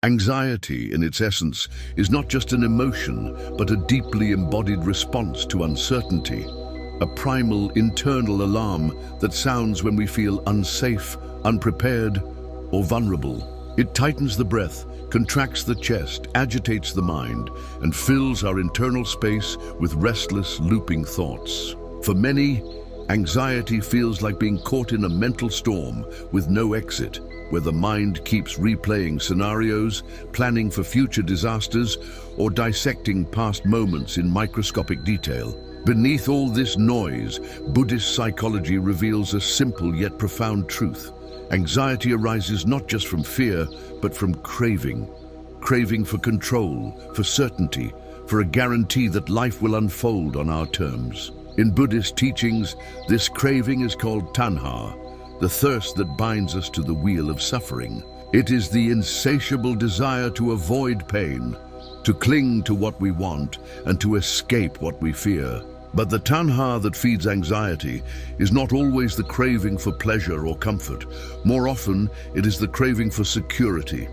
Anxiety, in its essence, is not just an emotion, but a deeply embodied response to uncertainty, a primal internal alarm that sounds when we feel unsafe, unprepared, or vulnerable. It tightens the breath, contracts the chest, agitates the mind, and fills our internal space with restless, looping thoughts. For many, anxiety feels like being caught in a mental storm with no exit, where the mind keeps replaying scenarios, planning for future disasters, or dissecting past moments in microscopic detail. Beneath all this noise, Buddhist psychology reveals a simple yet profound truth. Anxiety arises not just from fear, but from craving. Craving for control, for certainty, for a guarantee that life will unfold on our terms. In Buddhist teachings, this craving is called tanha, the thirst that binds us to the wheel of suffering. It is the insatiable desire to avoid pain, to cling to what we want, and to escape what we fear. But the tanha that feeds anxiety is not always the craving for pleasure or comfort. More often, it is the craving for security,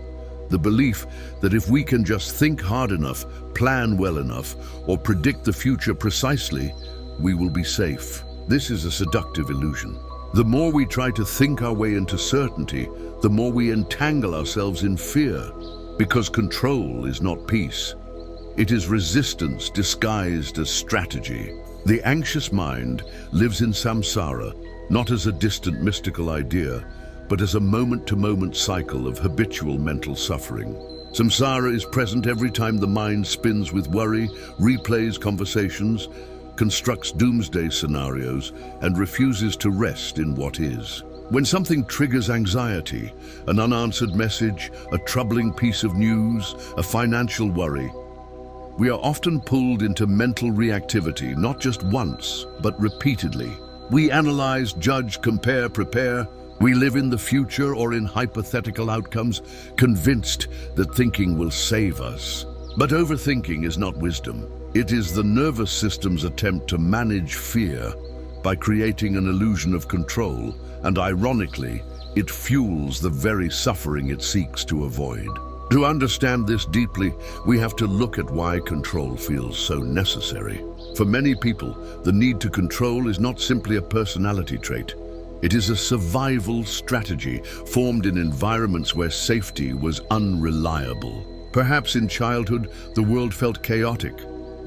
the belief that if we can just think hard enough, plan well enough, or predict the future precisely, we will be safe. This is a seductive illusion. The more we try to think our way into certainty, the more we entangle ourselves in fear, because control is not peace. It is resistance disguised as strategy. The anxious mind lives in samsara, not as a distant mystical idea, but as a moment-to-moment cycle of habitual mental suffering. Samsara is present every time the mind spins with worry, replays conversations, constructs doomsday scenarios, and refuses to rest in what is. When something triggers anxiety, an unanswered message, a troubling piece of news, a financial worry, we are often pulled into mental reactivity, not just once, but repeatedly. We analyze, judge, compare, prepare. We live in the future or in hypothetical outcomes, convinced that thinking will save us. But overthinking is not wisdom. It is the nervous system's attempt to manage fear by creating an illusion of control, and ironically, it fuels the very suffering it seeks to avoid. To understand this deeply, we have to look at why control feels so necessary. For many people, the need to control is not simply a personality trait. It is a survival strategy formed in environments where safety was unreliable. Perhaps in childhood, the world felt chaotic,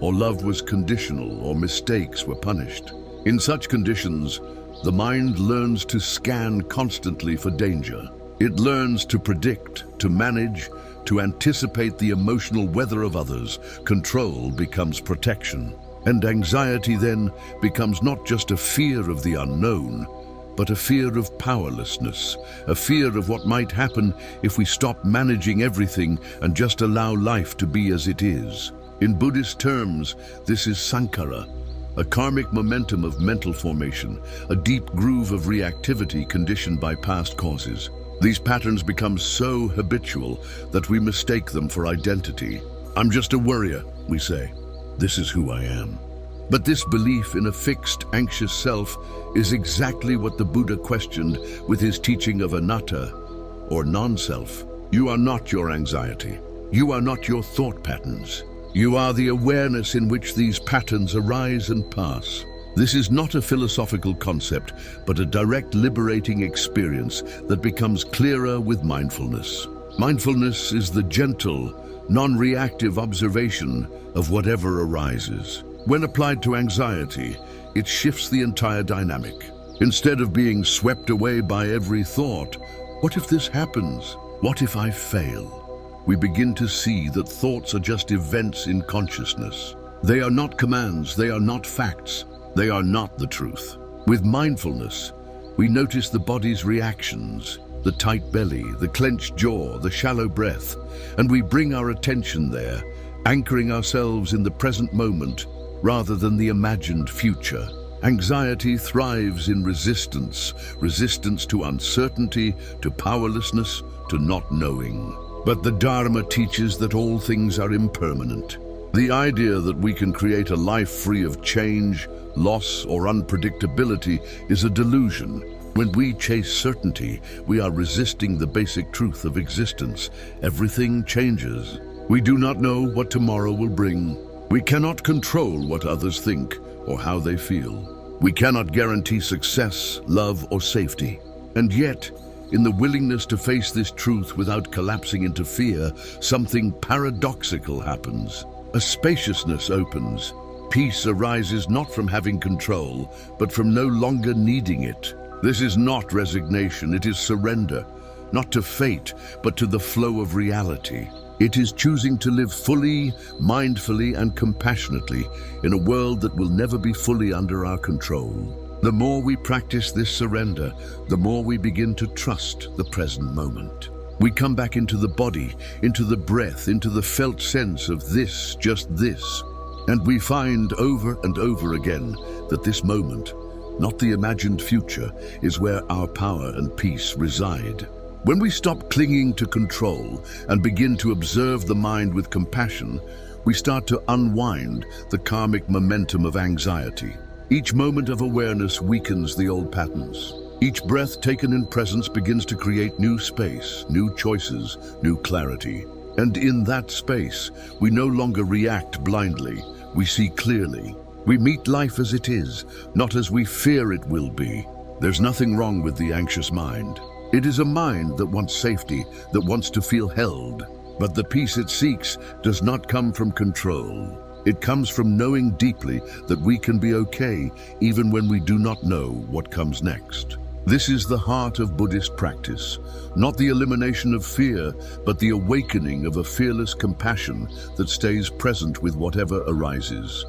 or love was conditional, or mistakes were punished. In such conditions, the mind learns to scan constantly for danger. It learns to predict, to manage, to anticipate the emotional weather of others. Control becomes protection. And anxiety then becomes not just a fear of the unknown, but a fear of powerlessness, a fear of what might happen if we stop managing everything and just allow life to be as it is. In Buddhist terms, this is sankhara, a karmic momentum of mental formation, a deep groove of reactivity conditioned by past causes. These patterns become so habitual that we mistake them for identity. I'm just a worrier, we say. This is who I am. But this belief in a fixed, anxious self is exactly what the Buddha questioned with his teaching of anatta, or non-self. You are not your anxiety. You are not your thought patterns. You are the awareness in which these patterns arise and pass. This is not a philosophical concept, but a direct liberating experience that becomes clearer with mindfulness. Mindfulness is the gentle, non-reactive observation of whatever arises. When applied to anxiety, it shifts the entire dynamic. Instead of being swept away by every thought, what if this happens? What if I fail? We begin to see that thoughts are just events in consciousness. They are not commands, they are not facts, they are not the truth. With mindfulness, we notice the body's reactions, the tight belly, the clenched jaw, the shallow breath, and we bring our attention there, anchoring ourselves in the present moment rather than the imagined future. Anxiety thrives in resistance, resistance to uncertainty, to powerlessness, to not knowing. But the Dharma teaches that all things are impermanent. The idea that we can create a life free of change, loss, or unpredictability is a delusion. When we chase certainty, we are resisting the basic truth of existence. Everything changes. We do not know what tomorrow will bring. We cannot control what others think or how they feel. We cannot guarantee success, love, or safety. And yet, in the willingness to face this truth without collapsing into fear, something paradoxical happens. A spaciousness opens. Peace arises not from having control, but from no longer needing it. This is not resignation, it is surrender, not to fate, but to the flow of reality. It is choosing to live fully, mindfully, and compassionately in a world that will never be fully under our control. The more we practice this surrender, the more we begin to trust the present moment. We come back into the body, into the breath, into the felt sense of this, just this. And we find over and over again that this moment, not the imagined future, is where our power and peace reside. When we stop clinging to control and begin to observe the mind with compassion, we start to unwind the karmic momentum of anxiety. Each moment of awareness weakens the old patterns. Each breath taken in presence begins to create new space, new choices, new clarity. And in that space, we no longer react blindly, we see clearly. We meet life as it is, not as we fear it will be. There's nothing wrong with the anxious mind. It is a mind that wants safety, that wants to feel held. But the peace it seeks does not come from control. It comes from knowing deeply that we can be okay even when we do not know what comes next. This is the heart of Buddhist practice, not the elimination of fear, but the awakening of a fearless compassion that stays present with whatever arises.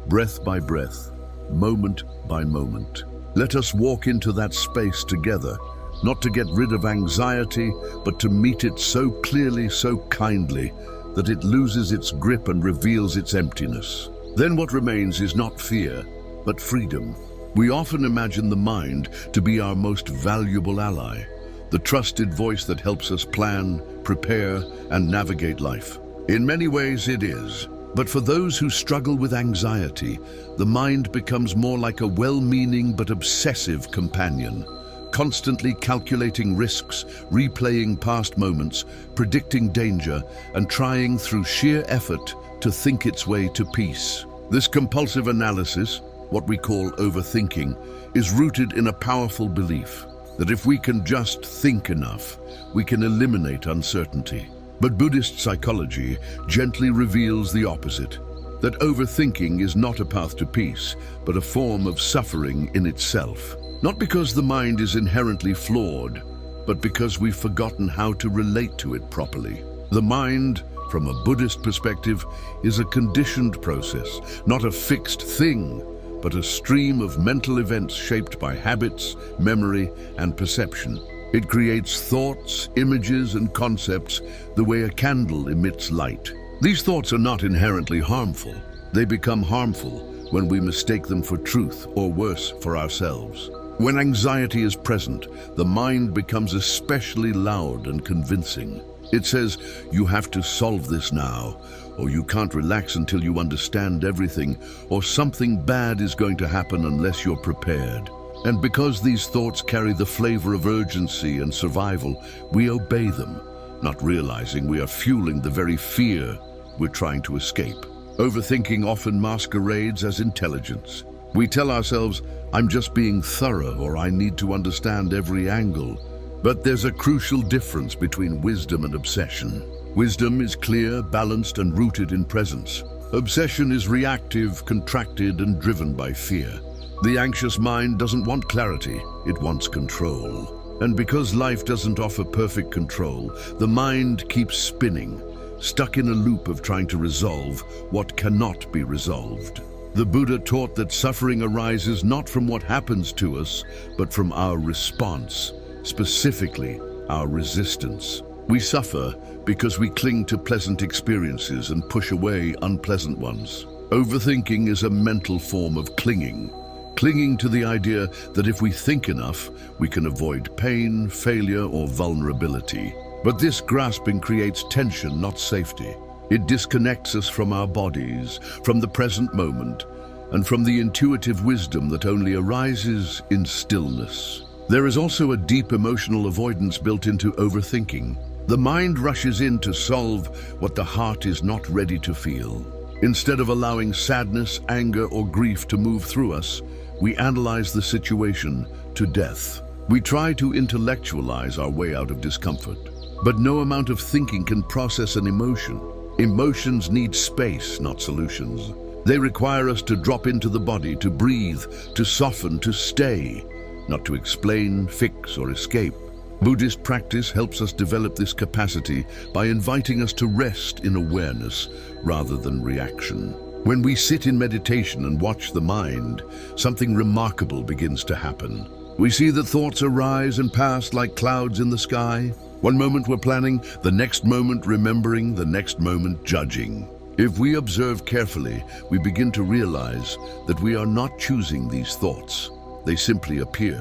Breath by breath, moment by moment. Let us walk into that space together, not to get rid of anxiety, but to meet it so clearly, so kindly, that it loses its grip and reveals its emptiness. Then what remains is not fear, but freedom. We often imagine the mind to be our most valuable ally, the trusted voice that helps us plan, prepare, and navigate life. In many ways it is. But for those who struggle with anxiety, the mind becomes more like a well-meaning but obsessive companion, constantly calculating risks, replaying past moments, predicting danger, and trying through sheer effort to think its way to peace. This compulsive analysis, what we call overthinking, is rooted in a powerful belief that if we can just think enough, we can eliminate uncertainty. But Buddhist psychology gently reveals the opposite, that overthinking is not a path to peace, but a form of suffering in itself. Not because the mind is inherently flawed, but because we've forgotten how to relate to it properly. The mind, from a Buddhist perspective, is a conditioned process, not a fixed thing, but a stream of mental events shaped by habits, memory, and perception. It creates thoughts, images, and concepts the way a candle emits light. These thoughts are not inherently harmful. They become harmful when we mistake them for truth, or worse, for ourselves. When anxiety is present, the mind becomes especially loud and convincing. It says, you have to solve this now, or you can't relax until you understand everything, or something bad is going to happen unless you're prepared. And because these thoughts carry the flavor of urgency and survival, we obey them, not realizing we are fueling the very fear we're trying to escape. Overthinking often masquerades as intelligence. We tell ourselves, I'm just being thorough, or I need to understand every angle. But there's a crucial difference between wisdom and obsession. Wisdom is clear, balanced, and rooted in presence. Obsession is reactive, contracted, and driven by fear. The anxious mind doesn't want clarity, it wants control. And because life doesn't offer perfect control, the mind keeps spinning, stuck in a loop of trying to resolve what cannot be resolved. The Buddha taught that suffering arises not from what happens to us, but from our response, specifically our resistance. We suffer because we cling to pleasant experiences and push away unpleasant ones. Overthinking is a mental form of clinging to the idea that if we think enough, we can avoid pain, failure, or vulnerability. But this grasping creates tension, not safety. It disconnects us from our bodies, from the present moment, and from the intuitive wisdom that only arises in stillness. There is also a deep emotional avoidance built into overthinking. The mind rushes in to solve what the heart is not ready to feel. Instead of allowing sadness, anger, or grief to move through us, we analyze the situation to death. We try to intellectualize our way out of discomfort. But no amount of thinking can process an emotion. Emotions need space, not solutions. They require us to drop into the body, to breathe, to soften, to stay, not to explain, fix, or escape. Buddhist practice helps us develop this capacity by inviting us to rest in awareness rather than reaction. When we sit in meditation and watch the mind, something remarkable begins to happen. We see that thoughts arise and pass like clouds in the sky. One moment we're planning, the next moment remembering, the next moment judging. If we observe carefully, we begin to realize that we are not choosing these thoughts. They simply appear.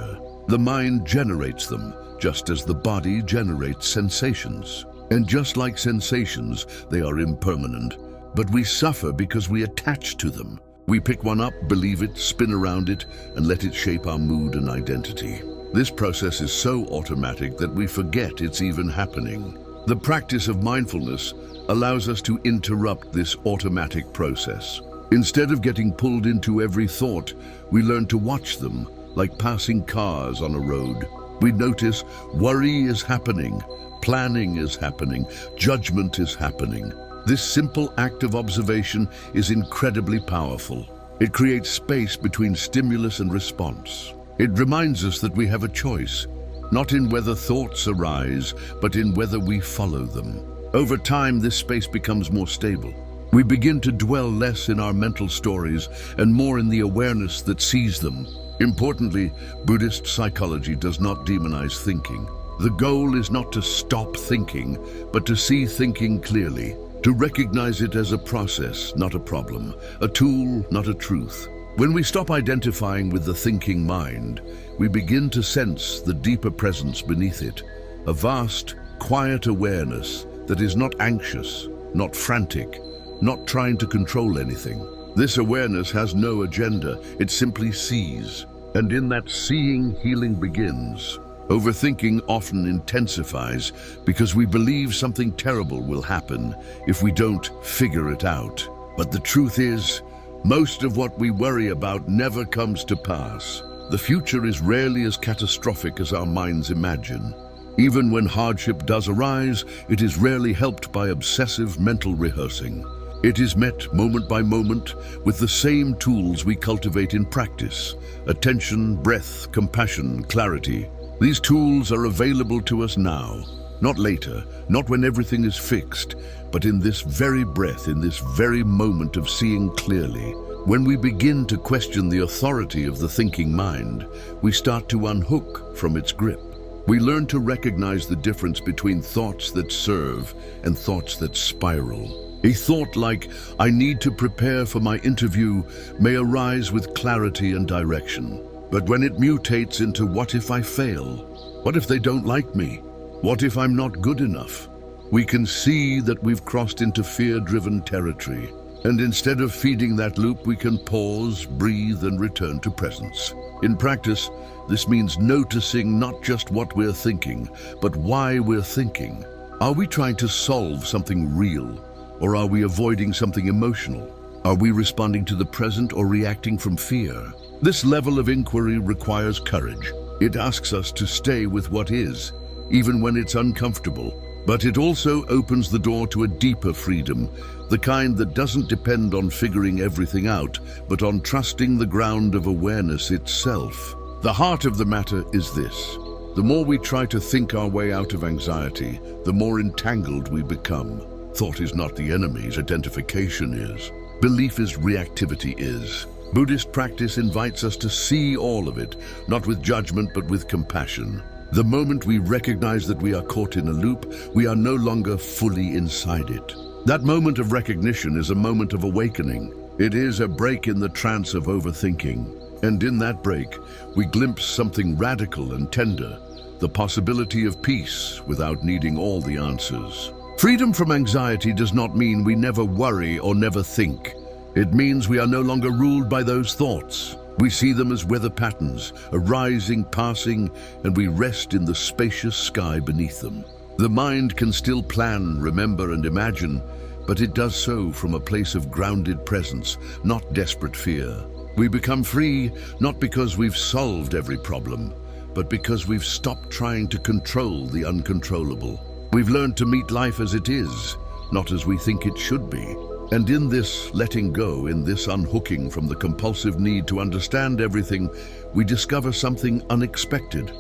The mind generates them, just as the body generates sensations. And just like sensations, they are impermanent. But we suffer because we attach to them. We pick one up, believe it, spin around it, and let it shape our mood and identity. This process is so automatic that we forget it's even happening. The practice of mindfulness allows us to interrupt this automatic process. Instead of getting pulled into every thought, we learn to watch them, like passing cars on a road. We notice worry is happening, planning is happening, judgment is happening. This simple act of observation is incredibly powerful. It creates space between stimulus and response. It reminds us that we have a choice, not in whether thoughts arise, but in whether we follow them. Over time, this space becomes more stable. We begin to dwell less in our mental stories and more in the awareness that sees them. Importantly, Buddhist psychology does not demonize thinking. The goal is not to stop thinking, but to see thinking clearly, to recognize it as a process, not a problem, a tool, not a truth. When we stop identifying with the thinking mind, we begin to sense the deeper presence beneath it, a vast, quiet awareness that is not anxious, not frantic, not trying to control anything. This awareness has no agenda, it simply sees. And in that seeing, healing begins. Overthinking often intensifies because we believe something terrible will happen if we don't figure it out. But the truth is, most of what we worry about never comes to pass. The future is rarely as catastrophic as our minds imagine. Even when hardship does arise, it is rarely helped by obsessive mental rehearsing. It is met moment by moment with the same tools we cultivate in practice: attention, breath, compassion, clarity. These tools are available to us now, not later, not when everything is fixed, but in this very breath, in this very moment of seeing clearly. When we begin to question the authority of the thinking mind, we start to unhook from its grip. We learn to recognize the difference between thoughts that serve and thoughts that spiral. A thought like, "I need to prepare for my interview," may arise with clarity and direction. But when it mutates into, "What if I fail? What if they don't like me? What if I'm not good enough?" we can see that we've crossed into fear-driven territory. And instead of feeding that loop, we can pause, breathe, and return to presence. In practice, this means noticing not just what we're thinking, but why we're thinking. Are we trying to solve something real? Or are we avoiding something emotional? Are we responding to the present or reacting from fear? This level of inquiry requires courage. It asks us to stay with what is, even when it's uncomfortable. But it also opens the door to a deeper freedom, the kind that doesn't depend on figuring everything out, but on trusting the ground of awareness itself. The heart of the matter is this: the more we try to think our way out of anxiety, the more entangled we become. Thought is not the enemy's, identification is. Belief is, reactivity is. Buddhist practice invites us to see all of it, not with judgment but with compassion. The moment we recognize that we are caught in a loop, we are no longer fully inside it. That moment of recognition is a moment of awakening. It is a break in the trance of overthinking. And in that break, we glimpse something radical and tender, the possibility of peace without needing all the answers. Freedom from anxiety does not mean we never worry or never think. It means we are no longer ruled by those thoughts. We see them as weather patterns, arising, passing, and we rest in the spacious sky beneath them. The mind can still plan, remember, and imagine, but it does so from a place of grounded presence, not desperate fear. We become free not because we've solved every problem, but because we've stopped trying to control the uncontrollable. We've learned to meet life as it is, not as we think it should be. And in this letting go, in this unhooking from the compulsive need to understand everything, we discover something unexpected: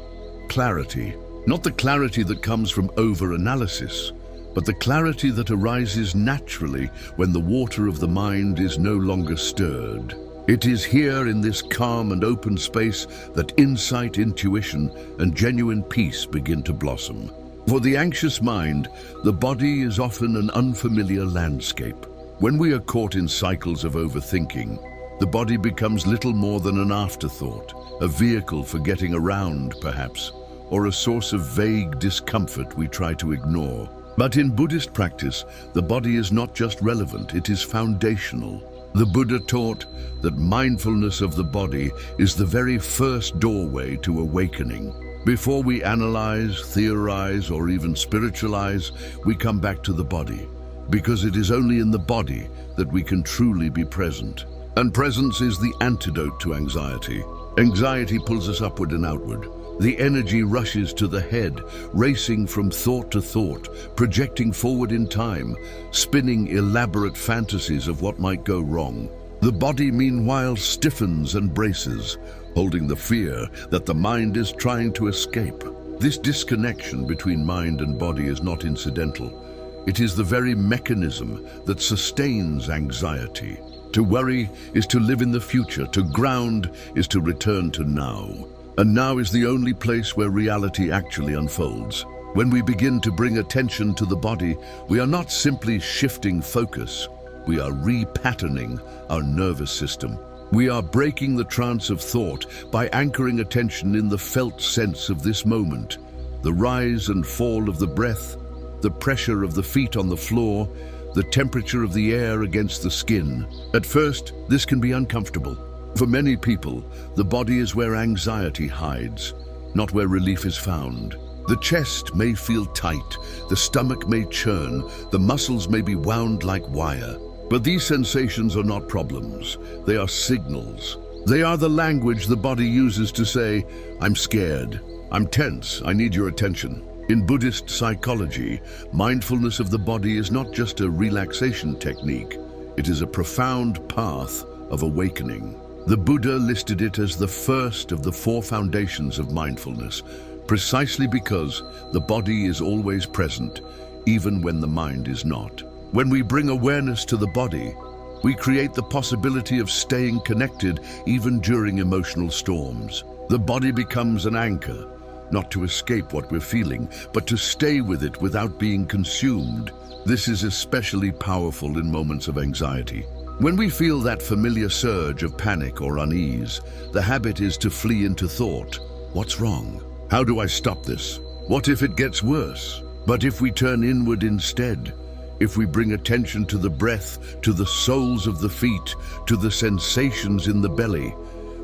clarity. Not the clarity that comes from over-analysis, but the clarity that arises naturally when the water of the mind is no longer stirred. It is here in this calm and open space that insight, intuition, and genuine peace begin to blossom. For the anxious mind, the body is often an unfamiliar landscape. When we are caught in cycles of overthinking, the body becomes little more than an afterthought, a vehicle for getting around, perhaps, or a source of vague discomfort we try to ignore. But in Buddhist practice, the body is not just relevant, it is foundational. The Buddha taught that mindfulness of the body is the very first doorway to awakening. Before we analyze, theorize, or even spiritualize, we come back to the body, because it is only in the body that we can truly be present. And presence is the antidote to anxiety. Anxiety pulls us upward and outward. The energy rushes to the head, racing from thought to thought, projecting forward in time, spinning elaborate fantasies of what might go wrong. The body, meanwhile, stiffens and braces, holding the fear that the mind is trying to escape. This disconnection between mind and body is not incidental. It is the very mechanism that sustains anxiety. To worry is to live in the future. To ground is to return to now. And now is the only place where reality actually unfolds. When we begin to bring attention to the body, we are not simply shifting focus. We are repatterning our nervous system. We are breaking the trance of thought by anchoring attention in the felt sense of this moment. The rise and fall of the breath, the pressure of the feet on the floor, the temperature of the air against the skin. At first, this can be uncomfortable. For many people, the body is where anxiety hides, not where relief is found. The chest may feel tight, the stomach may churn, the muscles may be wound like wire. But these sensations are not problems, they are signals. They are the language the body uses to say, "I'm scared, I'm tense, I need your attention." In Buddhist psychology, mindfulness of the body is not just a relaxation technique, it is a profound path of awakening. The Buddha listed it as the first of the 4 foundations of mindfulness, precisely because the body is always present, even when the mind is not. When we bring awareness to the body, we create the possibility of staying connected even during emotional storms. The body becomes an anchor, not to escape what we're feeling, but to stay with it without being consumed. This is especially powerful in moments of anxiety. When we feel that familiar surge of panic or unease, the habit is to flee into thought. What's wrong? How do I stop this? What if it gets worse? But if we turn inward instead, if we bring attention to the breath, to the soles of the feet, to the sensations in the belly,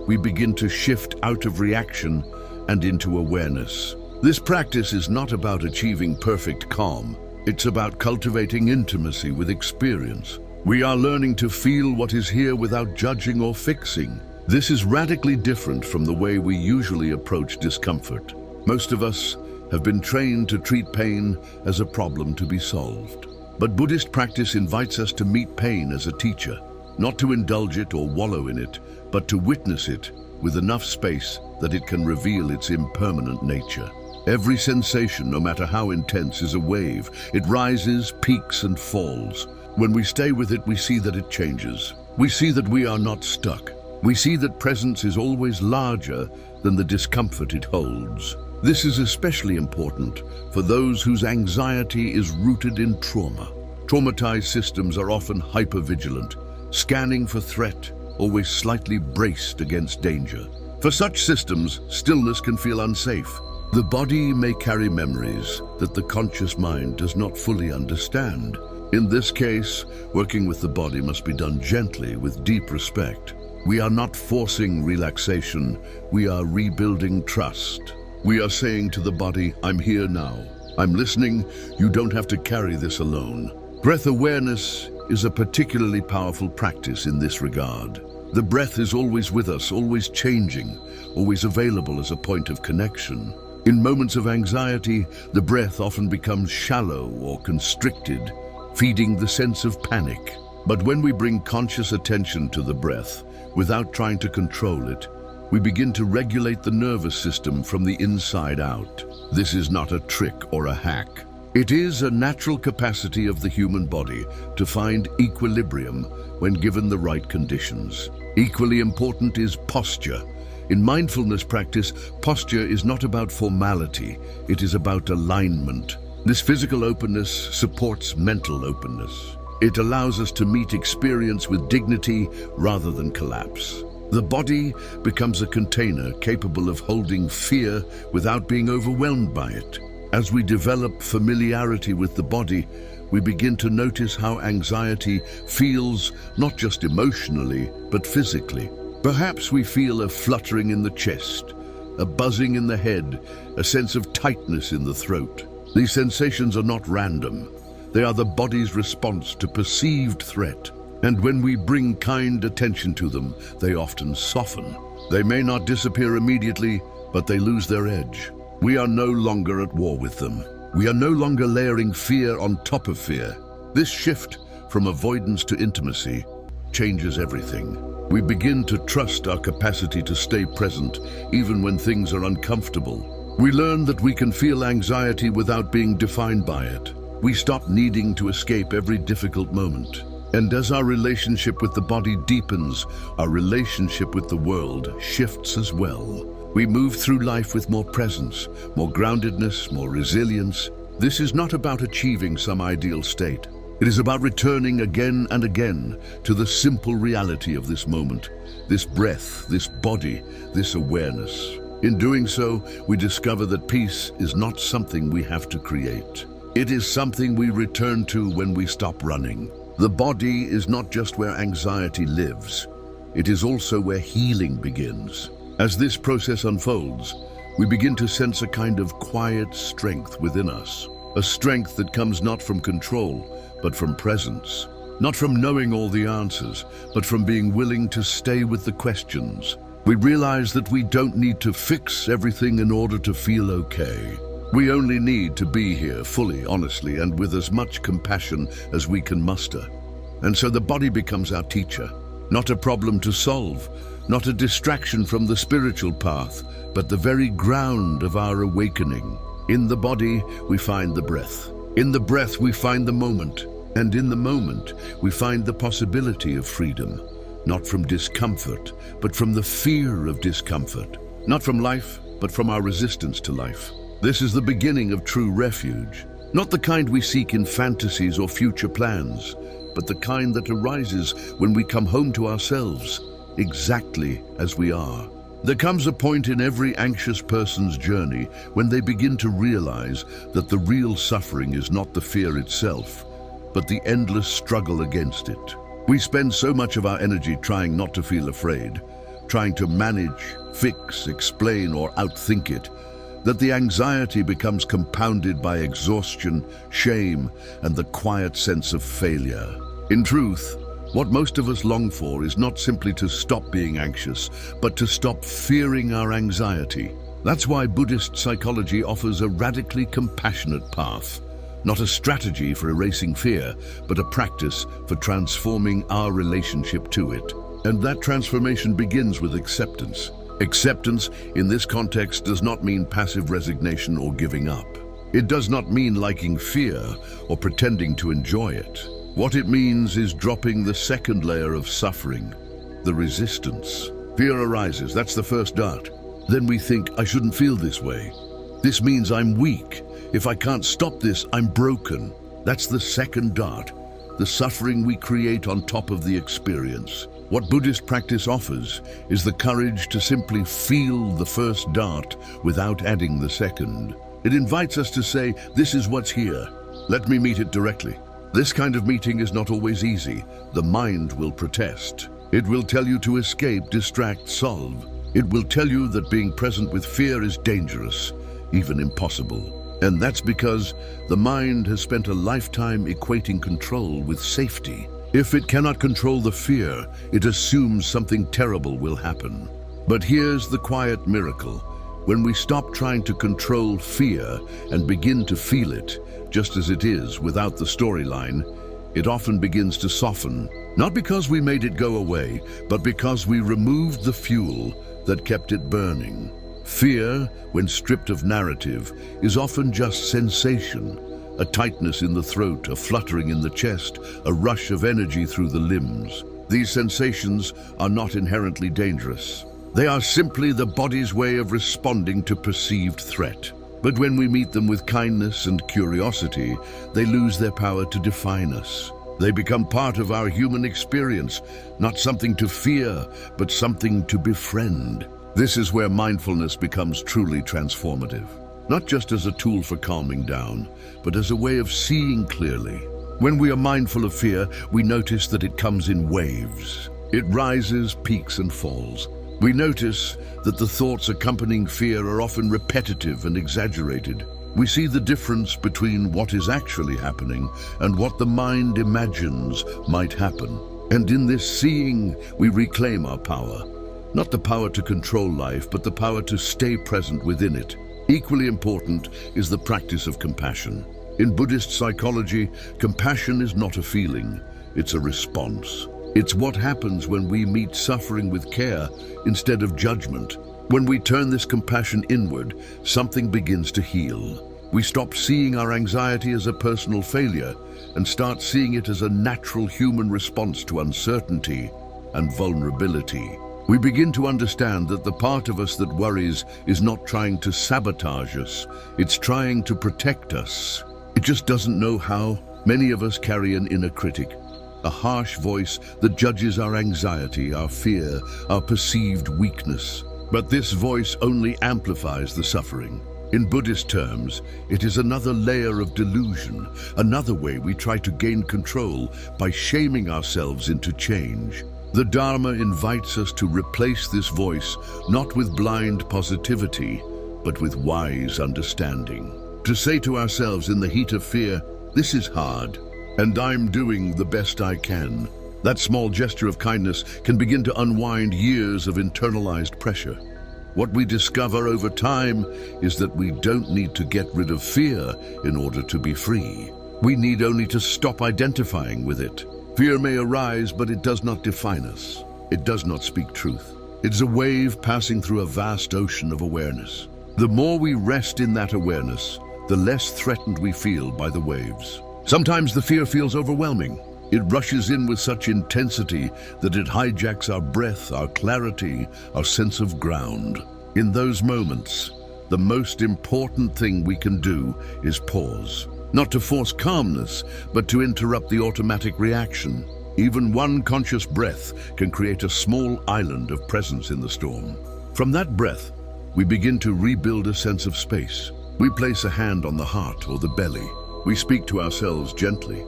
we begin to shift out of reaction and into awareness. This practice is not about achieving perfect calm. It's about cultivating intimacy with experience. We are learning to feel what is here without judging or fixing. This is radically different from the way we usually approach discomfort. Most of us have been trained to treat pain as a problem to be solved. But Buddhist practice invites us to meet pain as a teacher, not to indulge it or wallow in it, but to witness it with enough space that it can reveal its impermanent nature. Every sensation, no matter how intense, is a wave. It rises, peaks, and falls. When we stay with it, we see that it changes. We see that we are not stuck. We see that presence is always larger than the discomfort it holds. This is especially important for those whose anxiety is rooted in trauma. Traumatized systems are often hypervigilant, scanning for threat, always slightly braced against danger. For such systems, stillness can feel unsafe. The body may carry memories that the conscious mind does not fully understand. In this case, working with the body must be done gently, with deep respect. We are not forcing relaxation, we are rebuilding trust. We are saying to the body, I'm here now. I'm listening, you don't have to carry this alone. Breath awareness is a particularly powerful practice in this regard. The breath is always with us, always changing, always available as a point of connection. In moments of anxiety, the breath often becomes shallow or constricted, feeding the sense of panic. But when we bring conscious attention to the breath, without trying to control it, we begin to regulate the nervous system from the inside out. This is not a trick or a hack. It is a natural capacity of the human body to find equilibrium when given the right conditions. Equally important is posture. In mindfulness practice, posture is not about formality, it is about alignment. This physical openness supports mental openness. It allows us to meet experience with dignity rather than collapse. The body becomes a container capable of holding fear without being overwhelmed by it. As we develop familiarity with the body, we begin to notice how anxiety feels not just emotionally, but physically. Perhaps we feel a fluttering in the chest, a buzzing in the head, a sense of tightness in the throat. These sensations are not random. They are the body's response to perceived threat. And when we bring kind attention to them, they often soften. They may not disappear immediately, but they lose their edge. We are no longer at war with them. We are no longer layering fear on top of fear. This shift from avoidance to intimacy changes everything. We begin to trust our capacity to stay present, even when things are uncomfortable. We learn that we can feel anxiety without being defined by it. We stop needing to escape every difficult moment. And as our relationship with the body deepens, our relationship with the world shifts as well. We move through life with more presence, more groundedness, more resilience. This is not about achieving some ideal state. It is about returning again and again to the simple reality of this moment, this breath, this body, this awareness. In doing so, we discover that peace is not something we have to create. It is something we return to when we stop running. The body is not just where anxiety lives. It is also where healing begins. As this process unfolds, we begin to sense a kind of quiet strength within us. A strength that comes not from control, but from presence. Not from knowing all the answers, but from being willing to stay with the questions. We realize that we don't need to fix everything in order to feel okay. We only need to be here fully, honestly, and with as much compassion as we can muster. And so the body becomes our teacher, not a problem to solve, not a distraction from the spiritual path, but the very ground of our awakening. In the body, we find the breath. In the breath, we find the moment. And in the moment, we find the possibility of freedom, not from discomfort, but from the fear of discomfort. Not from life, but from our resistance to life. This is the beginning of true refuge, not the kind we seek in fantasies or future plans, but the kind that arises when we come home to ourselves, exactly as we are. There comes a point in every anxious person's journey when they begin to realize that the real suffering is not the fear itself, but the endless struggle against it. We spend so much of our energy trying not to feel afraid, trying to manage, fix, explain, or outthink it, that the anxiety becomes compounded by exhaustion, shame, and the quiet sense of failure. In truth, what most of us long for is not simply to stop being anxious, but to stop fearing our anxiety. That's why Buddhist psychology offers a radically compassionate path. Not a strategy for erasing fear, but a practice for transforming our relationship to it. And that transformation begins with acceptance. Acceptance in this context does not mean passive resignation or giving up. It does not mean liking fear or pretending to enjoy it. What it means is dropping the second layer of suffering, the resistance. Fear arises, that's the first dart. Then we think, I shouldn't feel this way. This means I'm weak. If I can't stop this, I'm broken. That's the second dart, the suffering we create on top of the experience. What Buddhist practice offers is the courage to simply feel the first dart without adding the second. It invites us to say, this is what's here. Let me meet it directly. This kind of meeting is not always easy. The mind will protest. It will tell you to escape, distract, solve. It will tell you that being present with fear is dangerous, even impossible. And that's because the mind has spent a lifetime equating control with safety. If it cannot control the fear, it assumes something terrible will happen. But here's the quiet miracle. When we stop trying to control fear and begin to feel it, just as it is, without the storyline, it often begins to soften. Not because we made it go away, but because we removed the fuel that kept it burning. Fear, when stripped of narrative, is often just sensation. A tightness in the throat, a fluttering in the chest, a rush of energy through the limbs. These sensations are not inherently dangerous. They are simply the body's way of responding to perceived threat. But when we meet them with kindness and curiosity, they lose their power to define us. They become part of our human experience, not something to fear, but something to befriend. This is where mindfulness becomes truly transformative. Not just as a tool for calming down, but as a way of seeing clearly. When we are mindful of fear, we notice that it comes in waves. It rises, peaks, and falls. We notice that the thoughts accompanying fear are often repetitive and exaggerated. We see the difference between what is actually happening and what the mind imagines might happen. And in this seeing, we reclaim our power. Not the power to control life, but the power to stay present within it. Equally important is the practice of compassion. In Buddhist psychology, compassion is not a feeling, it's a response. It's what happens when we meet suffering with care instead of judgment. When we turn this compassion inward, something begins to heal. We stop seeing our anxiety as a personal failure and start seeing it as a natural human response to uncertainty and vulnerability. We begin to understand that the part of us that worries is not trying to sabotage us, it's trying to protect us. It just doesn't know how. Many of us carry an inner critic, a harsh voice that judges our anxiety, our fear, our perceived weakness. But this voice only amplifies the suffering. In Buddhist terms, it is another layer of delusion, another way we try to gain control by shaming ourselves into change. The Dharma invites us to replace this voice not with blind positivity, but with wise understanding. To say to ourselves in the heat of fear, "This is hard, and I'm doing the best I can." That small gesture of kindness can begin to unwind years of internalized pressure. What we discover over time is that we don't need to get rid of fear in order to be free. We need only to stop identifying with it. Fear may arise, but it does not define us. It does not speak truth. It's a wave passing through a vast ocean of awareness. The more we rest in that awareness, the less threatened we feel by the waves. Sometimes the fear feels overwhelming. It rushes in with such intensity that it hijacks our breath, our clarity, our sense of ground. In those moments, the most important thing we can do is pause. Not to force calmness, but to interrupt the automatic reaction. Even one conscious breath can create a small island of presence in the storm. From that breath, we begin to rebuild a sense of space. We place a hand on the heart or the belly. We speak to ourselves gently.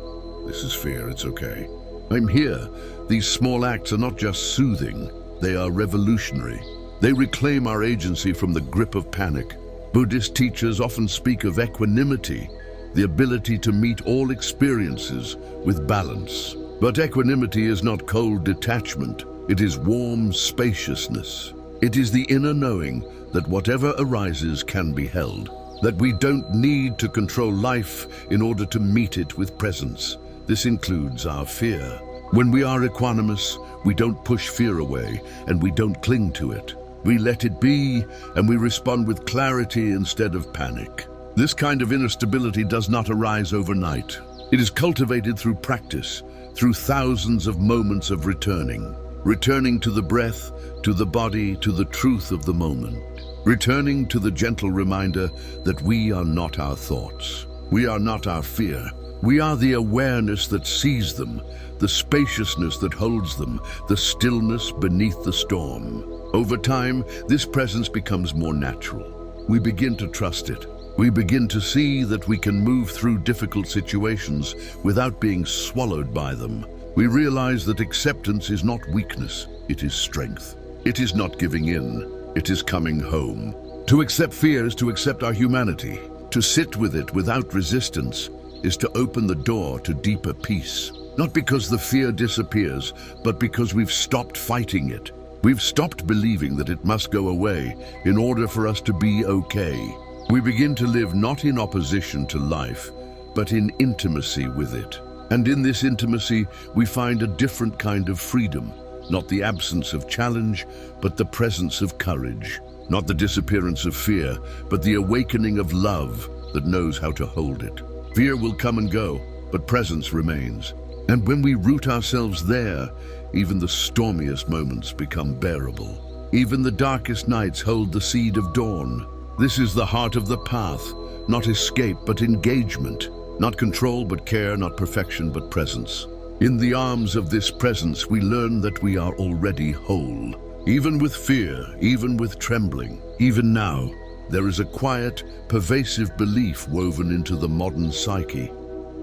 "This is fear, it's okay. I'm here." These small acts are not just soothing, they are revolutionary. They reclaim our agency from the grip of panic. Buddhist teachers often speak of equanimity, the ability to meet all experiences with balance. But equanimity is not cold detachment, it is warm spaciousness. It is the inner knowing that whatever arises can be held, that we don't need to control life in order to meet it with presence. This includes our fear. When we are equanimous, we don't push fear away and we don't cling to it. We let it be and we respond with clarity instead of panic. This kind of inner stability does not arise overnight. It is cultivated through practice, through thousands of moments of returning to the breath, to the body, to the truth of the moment. Returning to the gentle reminder that we are not our thoughts. We are not our fear. We are the awareness that sees them, the spaciousness that holds them, the stillness beneath the storm. Over time, this presence becomes more natural. We begin to trust it. We begin to see that we can move through difficult situations without being swallowed by them. we realize that acceptance is not weakness, it is strength. It is not giving in, it is coming home. To accept fear is to accept our humanity. To sit with it without resistance is to open the door to deeper peace. Not because the fear disappears, but because we've stopped fighting it. We've stopped believing that it must go away in order for us to be okay. We begin to live not in opposition to life, but in intimacy with it. And in this intimacy, we find a different kind of freedom. Not the absence of challenge, but the presence of courage. Not the disappearance of fear, but the awakening of love that knows how to hold it. Fear will come and go, but presence remains. And when we root ourselves there, even the stormiest moments become bearable. Even the darkest nights hold the seed of dawn. This is the heart of the path, not escape but engagement. Not control but care, not perfection but presence. In the arms of this presence, we learn that we are already whole. Even with fear, even with trembling, even now, there is a quiet, pervasive belief woven into the modern psyche.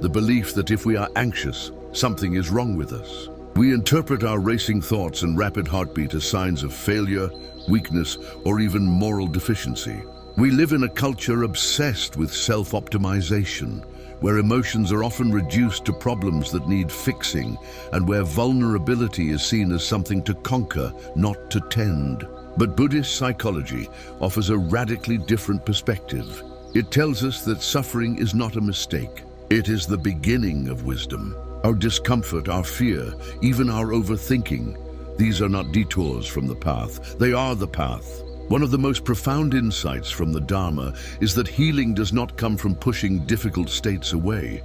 The belief that if we are anxious, something is wrong with us. We interpret our racing thoughts and rapid heartbeat as signs of failure, weakness, or even moral deficiency. We live in a culture obsessed with self-optimization, where emotions are often reduced to problems that need fixing, and where vulnerability is seen as something to conquer, not to tend. But Buddhist psychology offers a radically different perspective. It tells us that suffering is not a mistake. It is the beginning of wisdom. Our discomfort, our fear, even our overthinking, these are not detours from the path. They are the path. One of the most profound insights from the Dharma is that healing does not come from pushing difficult states away,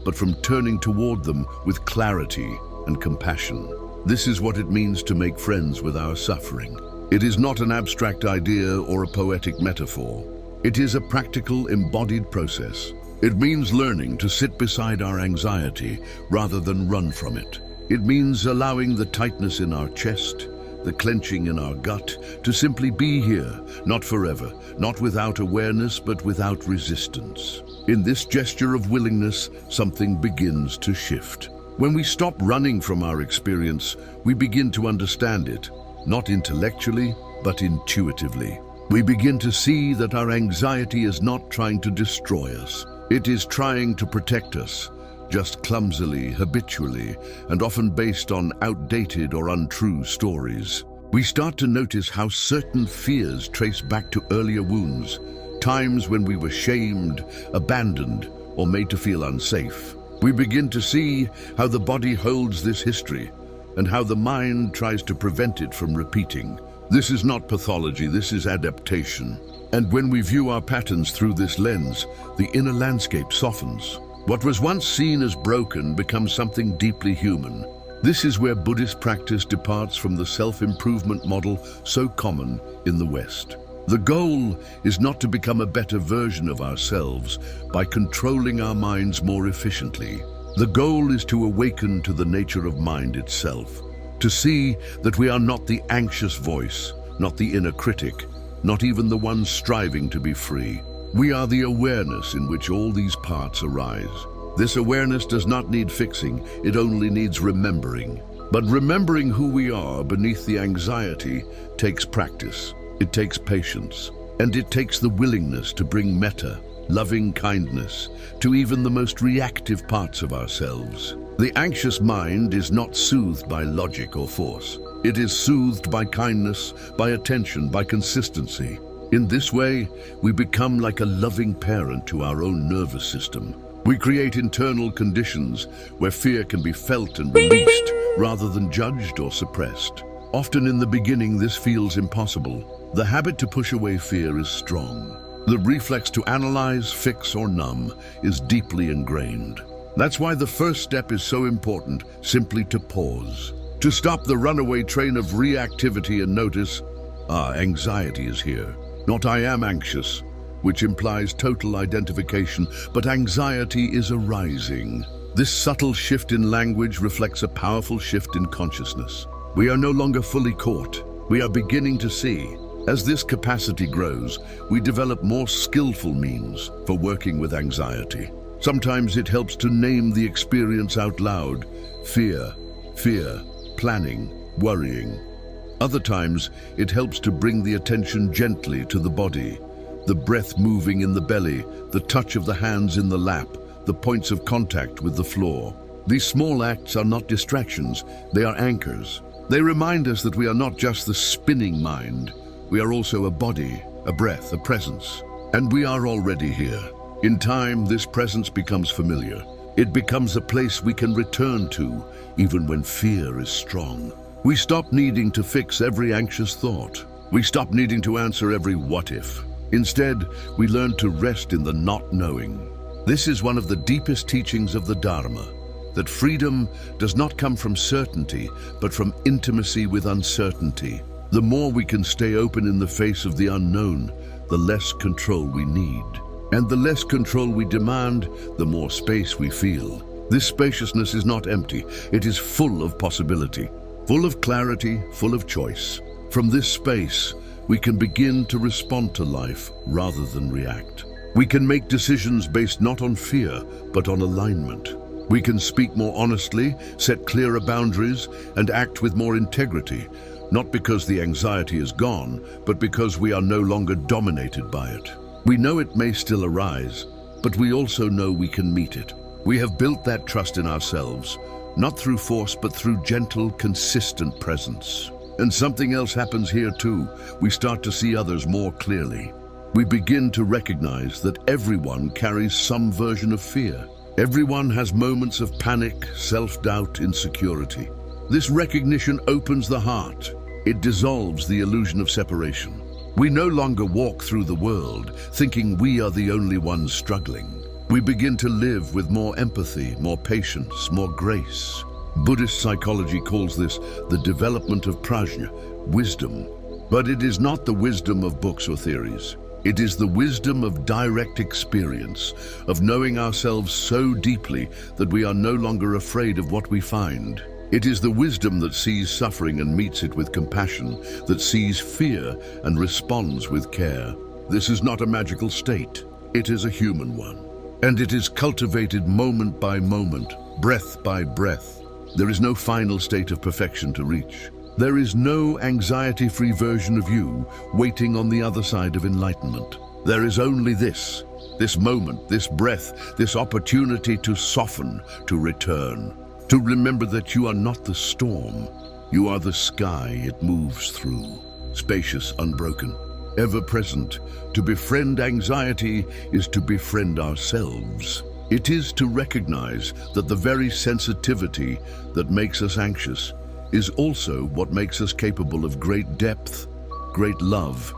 but from turning toward them with clarity and compassion. This is what it means to make friends with our suffering. It is not an abstract idea or a poetic metaphor. It is a practical, embodied process. It means learning to sit beside our anxiety rather than run from it. It means allowing the tightness in our chest, the clenching in our gut, to simply be here, not forever, not without awareness, but without resistance. In this gesture of willingness, something begins to shift. When we stop running from our experience, we begin to understand it, not intellectually, but intuitively. We begin to see that our anxiety is not trying to destroy us. It is trying to protect us, just clumsily, habitually, and often based on outdated or untrue stories. We start to notice how certain fears trace back to earlier wounds, times when we were shamed, abandoned, or made to feel unsafe. We begin to see how the body holds this history and how the mind tries to prevent it from repeating. This is not pathology, this is adaptation. And when we view our patterns through this lens, the inner landscape softens. What was once seen as broken becomes something deeply human. This is where Buddhist practice departs from the self-improvement model so common in the West. The goal is not to become a better version of ourselves by controlling our minds more efficiently. The goal is to awaken to the nature of mind itself, to see that we are not the anxious voice, not the inner critic, not even the one striving to be free. We are the awareness in which all these parts arise. This awareness does not need fixing, it only needs remembering. But remembering who we are beneath the anxiety takes practice, it takes patience, and it takes the willingness to bring metta, loving kindness, to even the most reactive parts of ourselves. The anxious mind is not soothed by logic or force. It is soothed by kindness, by attention, by consistency. In this way, we become like a loving parent to our own nervous system. We create internal conditions where fear can be felt and released rather than judged or suppressed. Often in the beginning, this feels impossible. The habit to push away fear is strong. The reflex to analyze, fix, or numb is deeply ingrained. That's why the first step is so important, simply to pause. To stop the runaway train of reactivity and notice, anxiety is here. Not I am anxious, which implies total identification, but anxiety is arising. This subtle shift in language reflects a powerful shift in consciousness. We are no longer fully caught. We are beginning to see. As this capacity grows, we develop more skillful means for working with anxiety. Sometimes it helps to name the experience out loud. Fear, fear, planning, worrying. Other times, it helps to bring the attention gently to the body, the breath moving in the belly, the touch of the hands in the lap, the points of contact with the floor. These small acts are not distractions, they are anchors. They remind us that we are not just the spinning mind, we are also a body, a breath, a presence. And we are already here. In time, this presence becomes familiar. It becomes a place we can return to, even when fear is strong. We stop needing to fix every anxious thought. We stop needing to answer every what if. Instead, we learn to rest in the not knowing. This is one of the deepest teachings of the Dharma, that freedom does not come from certainty, but from intimacy with uncertainty. The more we can stay open in the face of the unknown, the less control we need. And the less control we demand, the more space we feel. This spaciousness is not empty, it is full of possibility, full of clarity, full of choice. From this space, we can begin to respond to life rather than react. We can make decisions based not on fear, but on alignment. We can speak more honestly, set clearer boundaries, and act with more integrity, not because the anxiety is gone, but because we are no longer dominated by it. We know it may still arise, but we also know we can meet it. We have built that trust in ourselves, not through force, but through gentle, consistent presence. And something else happens here too. We start to see others more clearly. We begin to recognize that everyone carries some version of fear. Everyone has moments of panic, self-doubt, insecurity. This recognition opens the heart. It dissolves the illusion of separation. We no longer walk through the world thinking we are the only ones struggling. We begin to live with more empathy, more patience, more grace. Buddhist psychology calls this the development of prajna, wisdom. But it is not the wisdom of books or theories. It is the wisdom of direct experience, of knowing ourselves so deeply that we are no longer afraid of what we find. It is the wisdom that sees suffering and meets it with compassion, that sees fear and responds with care. This is not a magical state. It is a human one. And it is cultivated moment by moment, breath by breath. There is no final state of perfection to reach. There is no anxiety-free version of you waiting on the other side of enlightenment. There is only this moment, this breath, this opportunity to soften, to return, to remember that you are not the storm. You are the sky it moves through, spacious, unbroken, ever present. To befriend anxiety is to befriend ourselves. It is to recognize that the very sensitivity that makes us anxious is also what makes us capable of great depth, great love,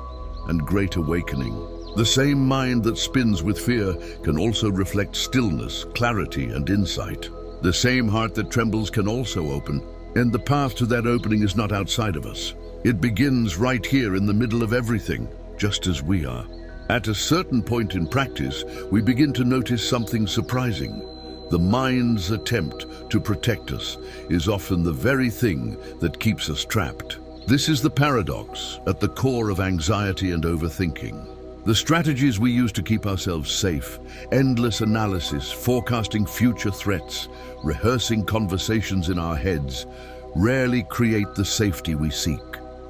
and great awakening. The same mind that spins with fear can also reflect stillness, clarity, and insight. The same heart that trembles can also open, and the path to that opening is not outside of us. It begins right here in the middle of everything, just as we are. At a certain point in practice, we begin to notice something surprising. The mind's attempt to protect us is often the very thing that keeps us trapped. This is the paradox at the core of anxiety and overthinking. The strategies we use to keep ourselves safe, endless analysis, forecasting future threats, rehearsing conversations in our heads, rarely create the safety we seek.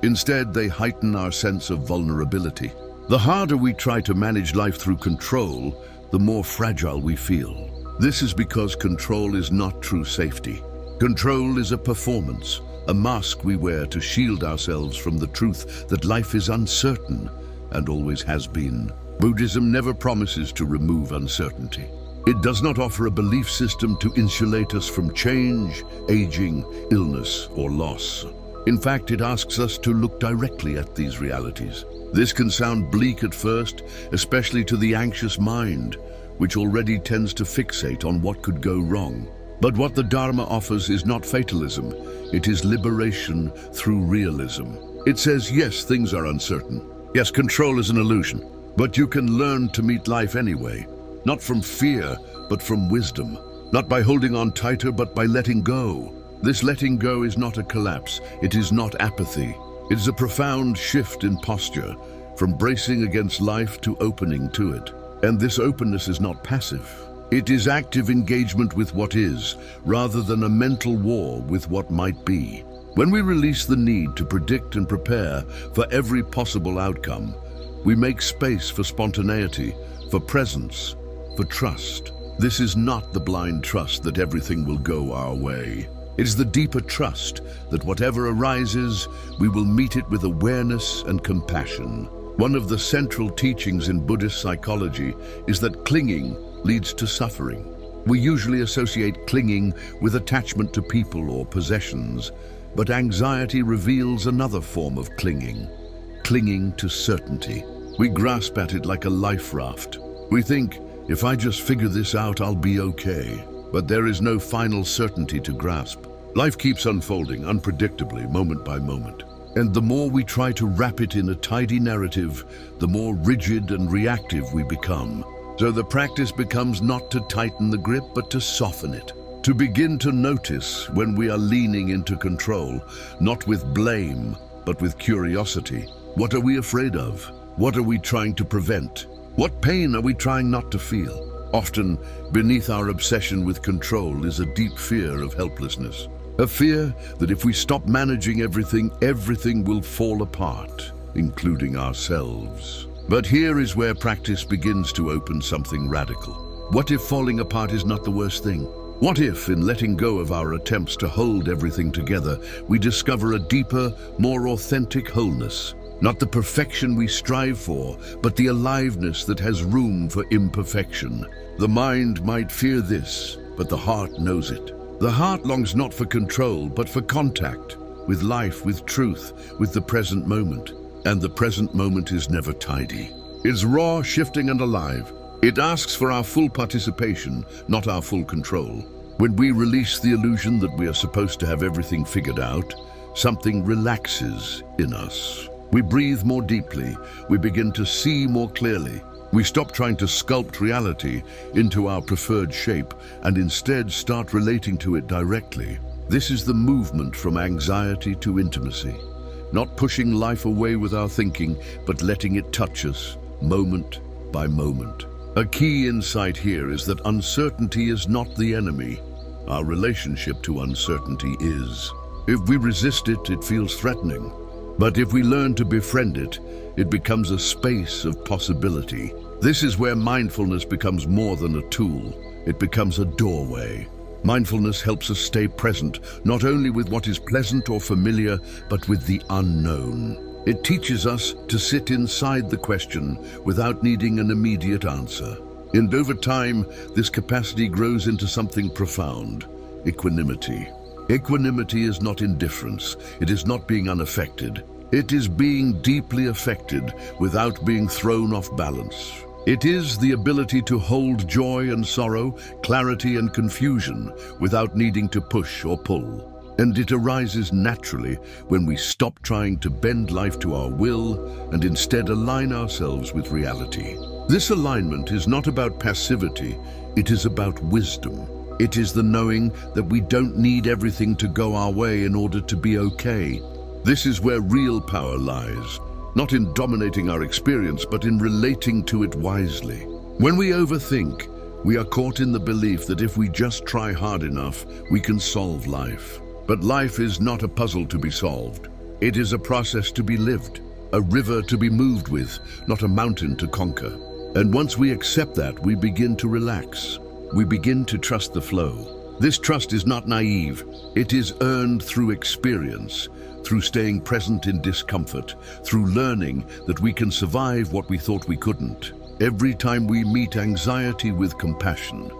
Instead, they heighten our sense of vulnerability. The harder we try to manage life through control, the more fragile we feel. This is because control is not true safety. Control is a performance, a mask we wear to shield ourselves from the truth that life is uncertain and always has been. Buddhism never promises to remove uncertainty. It does not offer a belief system to insulate us from change, aging, illness, or loss. In fact, it asks us to look directly at these realities. This can sound bleak at first, especially to the anxious mind, which already tends to fixate on what could go wrong. But what the Dharma offers is not fatalism, it is liberation through realism. It says, yes, things are uncertain. Yes, control is an illusion, but you can learn to meet life anyway, not from fear, but from wisdom, not by holding on tighter, but by letting go. This letting go is not a collapse, it is not apathy. It is a profound shift in posture, from bracing against life to opening to it. And this openness is not passive. It is active engagement with what is, rather than a mental war with what might be. When we release the need to predict and prepare for every possible outcome, we make space for spontaneity, for presence, for trust. This is not the blind trust that everything will go our way. It is the deeper trust that whatever arises, we will meet it with awareness and compassion. One of the central teachings in Buddhist psychology is that clinging leads to suffering. We usually associate clinging with attachment to people or possessions, but anxiety reveals another form of clinging to certainty. We grasp at it like a life raft. We think, if I just figure this out, I'll be okay. But there is no final certainty to grasp. Life keeps unfolding unpredictably, moment by moment. And the more we try to wrap it in a tidy narrative, the more rigid and reactive we become. So the practice becomes not to tighten the grip, but to soften it. To begin to notice when we are leaning into control, not with blame, but with curiosity. What are we afraid of? What are we trying to prevent? What pain are we trying not to feel? Often, beneath our obsession with control is a deep fear of helplessness. A fear that if we stop managing everything, everything will fall apart, including ourselves. But here is where practice begins to open something radical. What if falling apart is not the worst thing? What if, in letting go of our attempts to hold everything together, we discover a deeper, more authentic wholeness? Not the perfection we strive for, but the aliveness that has room for imperfection. The mind might fear this, but the heart knows it. The heart longs not for control, but for contact, with life, with truth, with the present moment. And the present moment is never tidy. It's raw, shifting, and alive. It asks for our full participation, not our full control. When we release the illusion that we are supposed to have everything figured out, something relaxes in us. We breathe more deeply. We begin to see more clearly. We stop trying to sculpt reality into our preferred shape and instead start relating to it directly. This is the movement from anxiety to intimacy. Not pushing life away with our thinking, but letting it touch us, moment by moment. A key insight here is that uncertainty is not the enemy. Our relationship to uncertainty is. If we resist it, it feels threatening. But if we learn to befriend it, it becomes a space of possibility. This is where mindfulness becomes more than a tool. It becomes a doorway. Mindfulness helps us stay present, not only with what is pleasant or familiar, but with the unknown. It teaches us to sit inside the question without needing an immediate answer. And over time, this capacity grows into something profound: equanimity. Equanimity is not indifference. It is not being unaffected. It is being deeply affected without being thrown off balance. It is the ability to hold joy and sorrow, clarity and confusion, without needing to push or pull. And it arises naturally when we stop trying to bend life to our will and instead align ourselves with reality. This alignment is not about passivity, it is about wisdom. It is the knowing that we don't need everything to go our way in order to be okay. This is where real power lies, not in dominating our experience, but in relating to it wisely. When we overthink, we are caught in the belief that if we just try hard enough, we can solve life. But life is not a puzzle to be solved. It is a process to be lived, a river to be moved with, not a mountain to conquer. And once we accept that, we begin to relax. We begin to trust the flow. This trust is not naive. It is earned through experience, through staying present in discomfort, through learning that we can survive what we thought we couldn't. Every time we meet anxiety with compassion,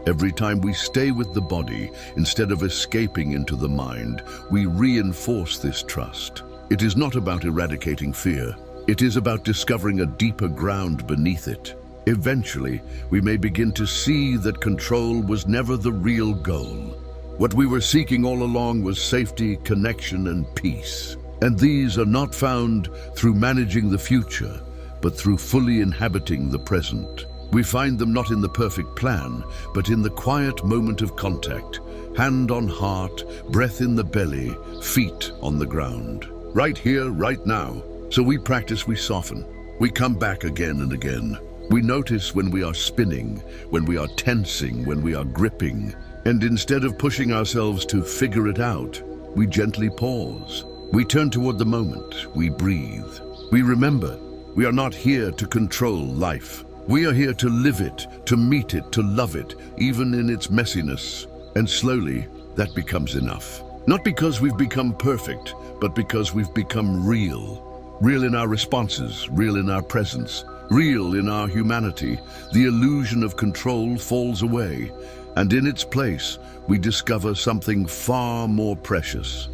every time we stay with the body instead of escaping into the mind, we reinforce this trust. It is not about eradicating fear. It is about discovering a deeper ground beneath it. Eventually, we may begin to see that control was never the real goal. What we were seeking all along was safety, connection, and peace. And these are not found through managing the future, but through fully inhabiting the present. We find them not in the perfect plan, but in the quiet moment of contact, hand on heart, breath in the belly, feet on the ground. Right here, right now. So we practice, we soften. We come back again and again. We notice when we are spinning, when we are tensing, when we are gripping. And instead of pushing ourselves to figure it out, we gently pause. We turn toward the moment. We breathe. We remember, we are not here to control life. We are here to live it, to meet it, to love it, even in its messiness. And slowly, that becomes enough. Not because we've become perfect, but because we've become real. Real in our responses, real in our presence, real in our humanity. The illusion of control falls away, and in its place, we discover something far more precious.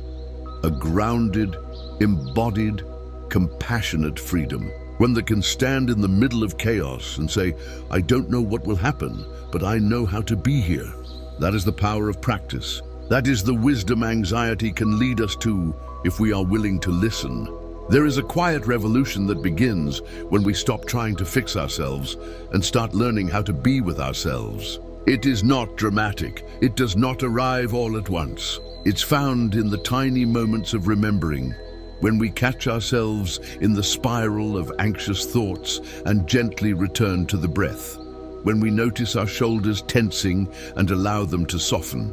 A grounded, embodied, compassionate freedom. One that can stand in the middle of chaos and say, I don't know what will happen, but I know how to be here. That is the power of practice. That is the wisdom anxiety can lead us to if we are willing to listen. There is a quiet revolution that begins when we stop trying to fix ourselves and start learning how to be with ourselves. It is not dramatic. It does not arrive all at once. It's found in the tiny moments of remembering, when we catch ourselves in the spiral of anxious thoughts and gently return to the breath, when we notice our shoulders tensing and allow them to soften,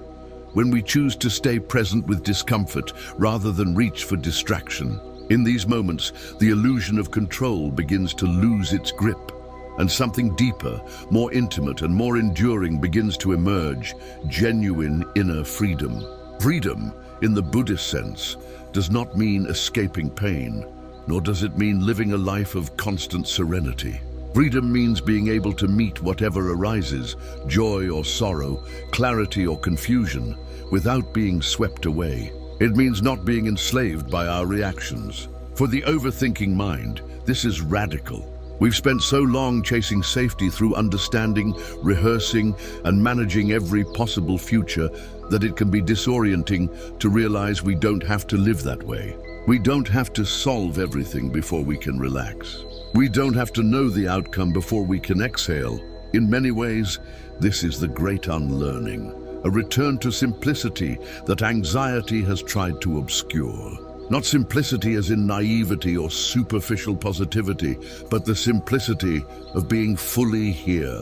when we choose to stay present with discomfort rather than reach for distraction. In these moments, the illusion of control begins to lose its grip, and something deeper, more intimate and more enduring begins to emerge, genuine inner freedom. Freedom, in the Buddhist sense, does not mean escaping pain, nor does it mean living a life of constant serenity. Freedom means being able to meet whatever arises, joy or sorrow, clarity or confusion, without being swept away. It means not being enslaved by our reactions. For the overthinking mind, this is radical. We've spent so long chasing safety through understanding, rehearsing, and managing every possible future that it can be disorienting to realize we don't have to live that way. We don't have to solve everything before we can relax. We don't have to know the outcome before we can exhale. In many ways, this is the great unlearning, a return to simplicity that anxiety has tried to obscure. Not simplicity as in naivety or superficial positivity, but the simplicity of being fully here.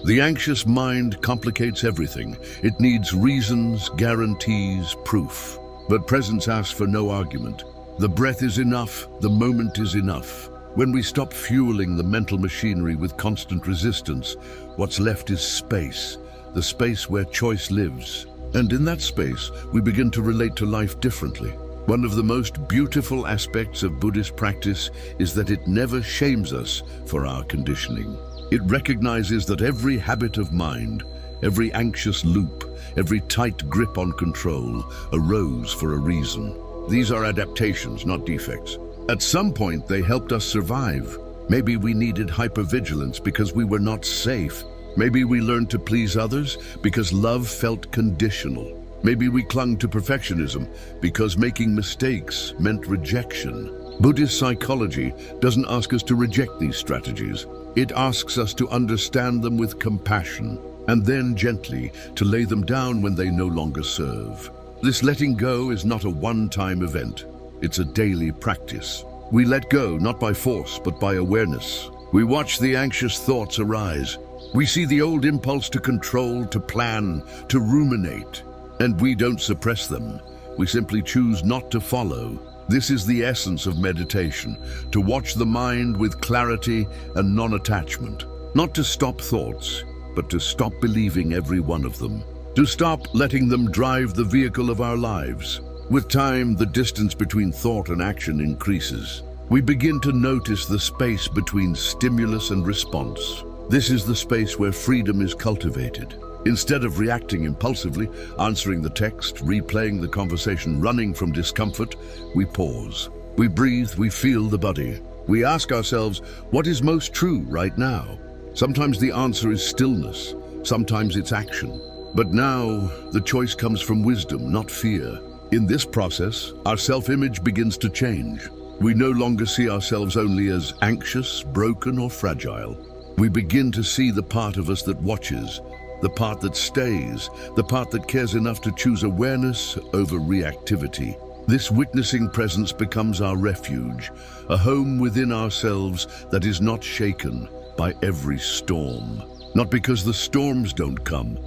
The anxious mind complicates everything. It needs reasons, guarantees, proof. But presence asks for no argument. The breath is enough, the moment is enough. When we stop fueling the mental machinery with constant resistance, what's left is space, the space where choice lives. And in that space, we begin to relate to life differently. One of the most beautiful aspects of Buddhist practice is that it never shames us for our conditioning. It recognizes that every habit of mind, every anxious loop, every tight grip on control arose for a reason. These are adaptations, not defects. At some point, they helped us survive. Maybe we needed hypervigilance because we were not safe. Maybe we learned to please others because love felt conditional. Maybe we clung to perfectionism because making mistakes meant rejection. Buddhist psychology doesn't ask us to reject these strategies. It asks us to understand them with compassion, and then gently to lay them down when they no longer serve. This letting go is not a one-time event. It's a daily practice. We let go not by force, but by awareness. We watch the anxious thoughts arise. We see the old impulse to control, to plan, to ruminate. And we don't suppress them. We simply choose not to follow. This is the essence of meditation, to watch the mind with clarity and non-attachment. Not to stop thoughts, but to stop believing every one of them. To stop letting them drive the vehicle of our lives. With time, the distance between thought and action increases. We begin to notice the space between stimulus and response. This is the space where freedom is cultivated. Instead of reacting impulsively, answering the text, replaying the conversation, running from discomfort, we pause. We breathe, we feel the body. We ask ourselves, what is most true right now? Sometimes the answer is stillness, sometimes it's action. But now, the choice comes from wisdom, not fear. In this process, our self-image begins to change. We no longer see ourselves only as anxious, broken, or fragile. We begin to see the part of us that watches, the part that stays, the part that cares enough to choose awareness over reactivity. This witnessing presence becomes our refuge, a home within ourselves that is not shaken, by every storm. Not because the storms don't come,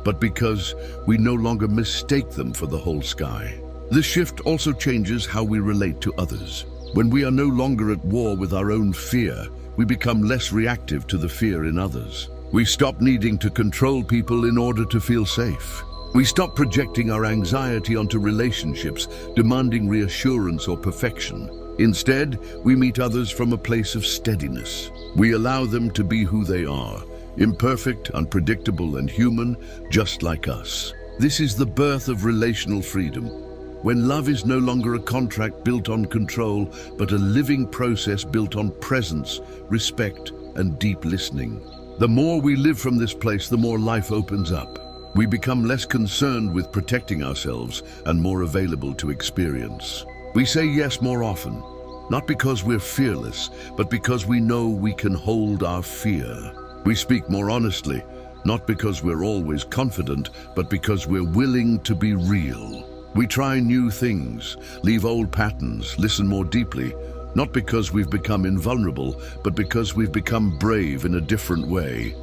but because we no longer mistake them for the whole sky. This shift also changes how we relate to others. When we are no longer at war with our own fear, we become less reactive to the fear in others. We stop needing to control people in order to feel safe. We stop projecting our anxiety onto relationships, demanding reassurance or perfection. Instead, we meet others from a place of steadiness. We allow them to be who they are, imperfect, unpredictable, and human, just like us. This is the birth of relational freedom, when love is no longer a contract built on control, but a living process built on presence, respect, and deep listening. The more we live from this place, the more life opens up. We become less concerned with protecting ourselves and more available to experience. We say yes more often, not because we're fearless, but because we know we can hold our fear. We speak more honestly, not because we're always confident, but because we're willing to be real. We try new things, leave old patterns, listen more deeply, not because we've become invulnerable, but because we've become brave in a different way.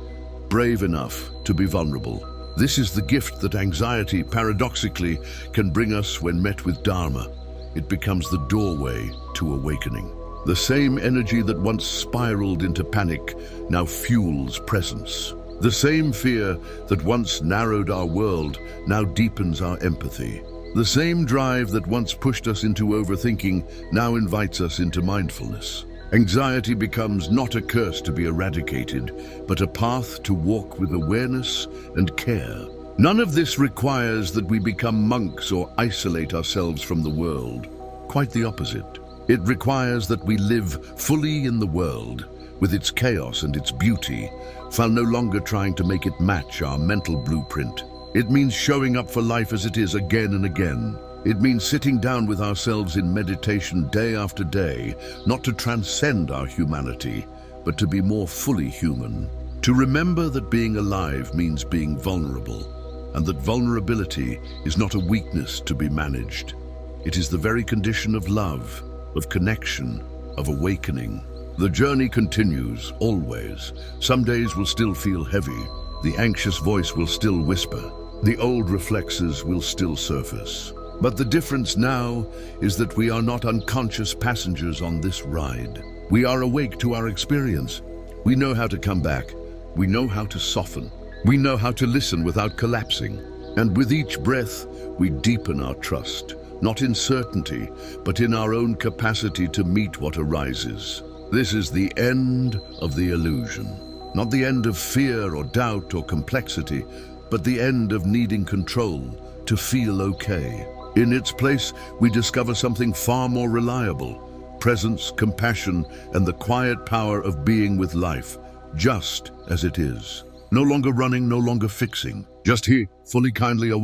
Brave enough to be vulnerable. This is the gift that anxiety, paradoxically, can bring us when met with Dharma. It becomes the doorway to awakening. The same energy that once spiraled into panic now fuels presence. The same fear that once narrowed our world now deepens our empathy. The same drive that once pushed us into overthinking now invites us into mindfulness. Anxiety becomes not a curse to be eradicated, but a path to walk with awareness and care. None of this requires that we become monks or isolate ourselves from the world. Quite the opposite. It requires that we live fully in the world, with its chaos and its beauty, while no longer trying to make it match our mental blueprint. It means showing up for life as it is again and again. It means sitting down with ourselves in meditation day after day, not to transcend our humanity, but to be more fully human. To remember that being alive means being vulnerable, and that vulnerability is not a weakness to be managed. It is the very condition of love, of connection, of awakening. The journey continues, always. Some days will still feel heavy. The anxious voice will still whisper. The old reflexes will still surface. But the difference now is that we are not unconscious passengers on this ride. We are awake to our experience. We know how to come back. We know how to soften. We know how to listen without collapsing. And with each breath, we deepen our trust, not in certainty, but in our own capacity to meet what arises. This is the end of the illusion. Not the end of fear or doubt or complexity, but the end of needing control to feel okay. In its place, we discover something far more reliable: presence, compassion, and the quiet power of being with life, just as it is. No longer running, no longer fixing, just here, fully kindly awake.